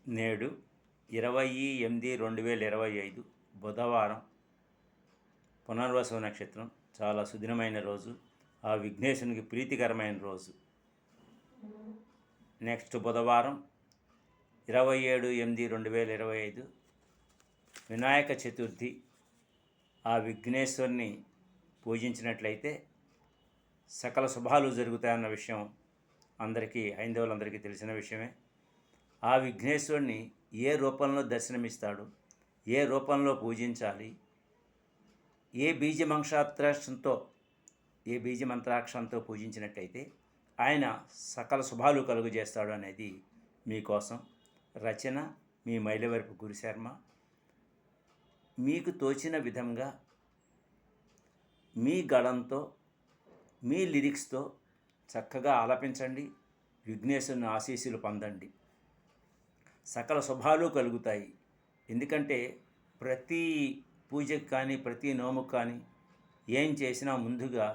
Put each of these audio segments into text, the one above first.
నేడు 20/8/2025 బుధవారం పునర్వసు నక్షత్రం. చాలా సుదినమైన రోజు, ఆ విఘ్నేశునికి ప్రీతికరమైన రోజు. నెక్స్ట్ బుధవారం 27/8/2025 వినాయక చతుర్థి. ఆ విఘ్నేశ్వరుని పూజించినట్లయితే సకల శుభాలు జరుగుతాయన్న విషయం అందరికీ, హైందవులందరికీ తెలిసిన విషయమే. ఆ విఘ్నేశ్వరుని ఏ రూపంలో దర్శనమిస్తాడు, ఏ రూపంలో పూజించాలి, ఏ బీజమంత్రాక్షరంతో పూజించినట్టయితే ఆయన సకల శుభాలు కలుగజేస్తాడు అనేది మీకోసం. రచన మీ మైలవరపు గురుశర్మ. మీకు తోచిన విధంగా మీ గళంతో, మీ లిరిక్స్తో చక్కగా ఆలపించండి. విఘ్నేశ్వరుని ఆశీస్సులు పొందండి. సకల శుభాలు కలుగుతాయి. ఎందుకంటే ప్రతి పూజకు కానీ, ప్రతి నోముకు కానీ ఏం చేసినా ముందుగా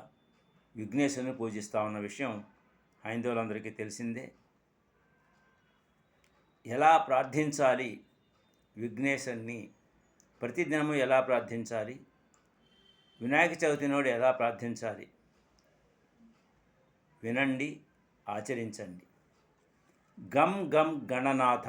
విఘ్నేశ్వరుని పూజిస్తామన్న విషయం హైందవులందరికీ తెలిసిందే. ఎలా ప్రార్థించాలి విఘ్నేశ్వరుని, ప్రతిదినము ఎలా ప్రార్థించాలి, వినాయక చవితి నాడు ఎలా ప్రార్థించాలి వినండి, ఆచరించండి. గం గం గణనాథ